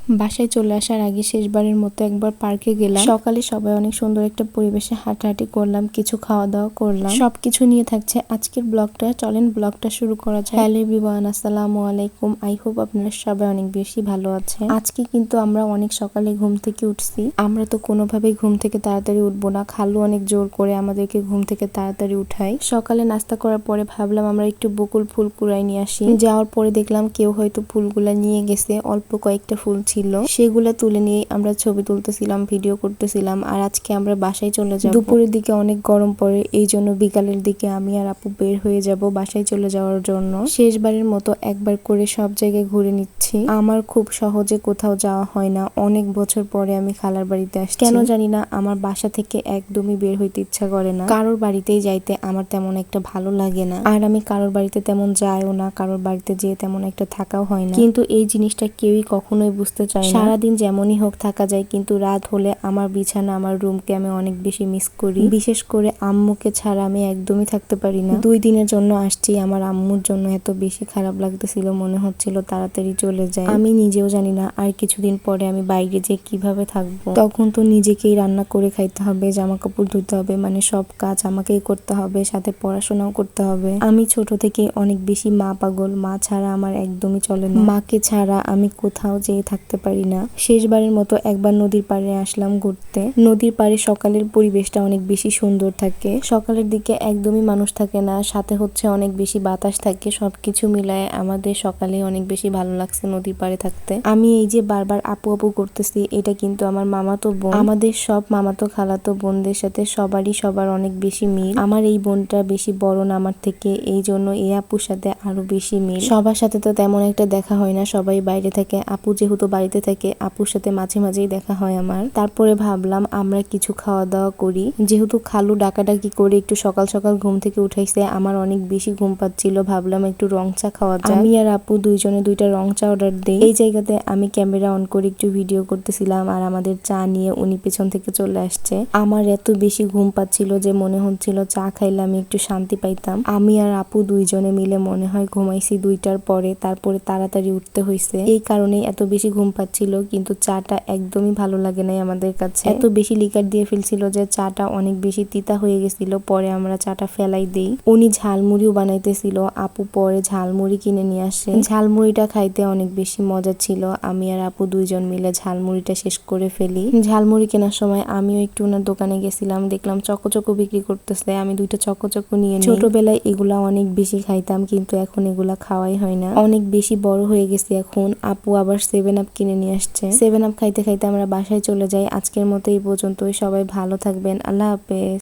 বাসায় চলে আসার আগে শেষবারের মতো একবার পার্কে গেলাম। সকালে সবাই অনেক সুন্দর একটা পরিবেশে হাঁটাহাঁটি করলাম, কিছু খাওয়া দাওয়া করলাম, সবকিছু নিয়ে থাকছে আজকের ব্লগটা। চলেন ব্লগটা শুরু করা যায়। হ্যালো এভরিওয়ান, আসসালামু আলাইকুম। আই হোপ আপনারা সবাই অনেক বেশি ভালো আছেন। আজকে কিন্তু আমরা অনেক সকালে ঘুম থেকে উঠছি। আমরা তো কোনোভাবেই ঘুম থেকে তাড়াতাড়ি উঠবো না, খালু অনেক জোর করে আমাদেরকে ঘুম থেকে তাড়াতাড়ি উঠাই। সকালে নাস্তা করার পরে ভাবলাম আমরা একটু বকুল ফুল কুড়াই নিয়ে আসি। যাওয়ার পরে দেখলাম কেউ হয়তো ফুলগুলা নিয়ে গেছে, অল্প কয়েকটা ফুল ছিল, সেগুলা তুলে নিয়ে আমরা ছবি তুলতেছিলাম, ভিডিও করতেছিলাম। আর আজকে আমরা বাসায় চলে যাব। দুপুরের দিকে অনেক গরম পড়ে, এই জন্য বিকালের দিকে আমি আর আপু বের হয়ে যাব বাসায় চলে যাওয়ার জন্য। শেষবারের মতো একবার করে সব জায়গায় ঘুরে নিচ্ছি। আমার খুব সহজে কোথাও যাওয়া হয় না, অনেক বছর পরে আমি খালার বাড়িতে আসছি। কেন জানি না আমার বাসা থেকে একদমই বের হইতে ইচ্ছা করে না। কারোর বাড়িতেই যাইতে আমার তেমন একটা ভালো লাগে না, আর আমি কারোর বাড়িতে তেমন যাইও না, কারোর বাড়িতে যেয়ে তেমন একটা থাকাও হয় না। কিন্তু এই জিনিসটা কেউই কখনোই বুঝতে চায় না। সারাদিন যেমনই হোক থাকা যায়, কিন্তু রাত হলে আমার বিছানা, আমার রুমকে আমি অনেক বেশি মিস করি। বিশেষ করে আম্মুকে ছাড়া আমি একদমই থাকতে পারি না। 2 দিনের জন্য আসছি, আমার আম্মুর জন্য এত বেশি খারাপ লাগতেছিল, মনে হচ্ছিল তাড়াতাড়ি চলে যায়। আমি নিজেও জানি না আর কিছুদিন পরে আমি বাইরে যে কিভাবে থাকবো। তখন তো নিজেকেই রান্না করে খাইতে হবে, জামা কাপড় ধুতে হবে, মানে সব কাজ আমাকেই করতে হবে, সাথে পড়াশোনাও করতে হবে। আমি ছোট থেকে অনেক বেশি মা পাগল, মা ছাড়া আমার একদমই চলে না। মাকে ছাড়া আমি কোথাও যেয়ে থাকতে পারি না। শেষবারের মতো একবার নদীর পাড়ে আসলাম ঘুরতে। নদীর পাড়ে সকালের পরিবেশটা অনেক বেশি সুন্দর থাকে। সকালের দিকে একদমই মানুষ থাকে না, সাথে হচ্ছে অনেক বেশি বাতাস থাকে। সবকিছু মিলায় আমাদের সকালে অনেক বেশি ভালো লাগছে নদীর পাড়ে থাকতে। আমি এই যে বারবার আপু আপু করতেছি, এটা কিন্তু আমার মামাতো বোন। আমাদের সব মামাতো খালাতো বোনদের সাথে সবার অনেক বেশি মিল। আমার এই বোনটা বেশি বড় না আমার থেকে, এই জন্য এই আপুর সাথে আরো বেশি মিল। সবার সাথে তো তেমন একটা দেখা হয় না, সবাই বাইরে থাকে। আপু যেহেতু বাড়িতে থাকে, আপুর সাথে মাঝে মাঝেই দেখা হয় আমার। তারপরে ভাবলাম আমরা কিছু খাওয়া দাওয়া করি, যেহেতু খালু ডাকাডাকি করে একটু সকাল সকাল ঘুম থেকে উঠাইছে। আমার অনেক বেশি ঘুম পাচ্ছিল, ভাবলাম একটু রং চা খাওয়া যায়। আমি আর আপু দুইজনে 2টা রং চা অর্ডার দেই। এই জায়গাতে আমি ক্যামেরা অন করে একটু ভিডিও করতেছিলাম, আর আমাদের চা নিয়ে উনি পেছন থেকে চলে আসছে। আমার এত বেশি ঘুম পাচ্ছিল যে মনে হচ্ছিল চা খাইলে আমি একটু শান্তি পাইতাম। আমি আর আপু দুইজনে মিলে মনে হয় ঘুমাইছি 2টার পরে, তারপরে তাড়াতাড়ি উঠতে হয়েছে। এই কারণেই এত বেশি ঘুম পাচ্ছিল, কিন্তু চাটা একদমই ভালো লাগে নাই আমাদের কাছে। এত বেশি লিকার দিয়ে ফেলছিল যে চাটা অনেক বেশি তিতা হয়ে গেছিল। পরে আমরা চাটা ফেলাই দেই। উনি ঝালমুড়িও বানাইতেছিল, আপু পরে ঝালমুড়ি কিনে নিয়ে আসে। ঝালমুড়িটা খাইতে অনেক বেশি মজা ছিল। আমি আর আপু দুইজন মিলে ঝালমুড়িটা শেষ করে ফেলি। ঝালমুড়ি কেনার সময় আমিও একটু ওনার দোকানে গেছিলাম, দেখলাম চকো বিক্রি করতেছে। আমি 2টা চকো নিয়ে নিই। ছোটবেলায় এগুলা অনেক বেশি খাইতাম, কিন্তু এখন এগুলা খাওয়াই হয় না, অনেক বেশি বড় হয়ে গেছি এখন। আপু আবার 7 আপ কিনে নিয়ে আসছে। 7 আপ খাইতে খাইতে আমরা বাসায় চলে যাই। আজকের মতো এই পর্যন্তই। সবাই ভালো থাকবেন, আল্লাহ হাফেজ।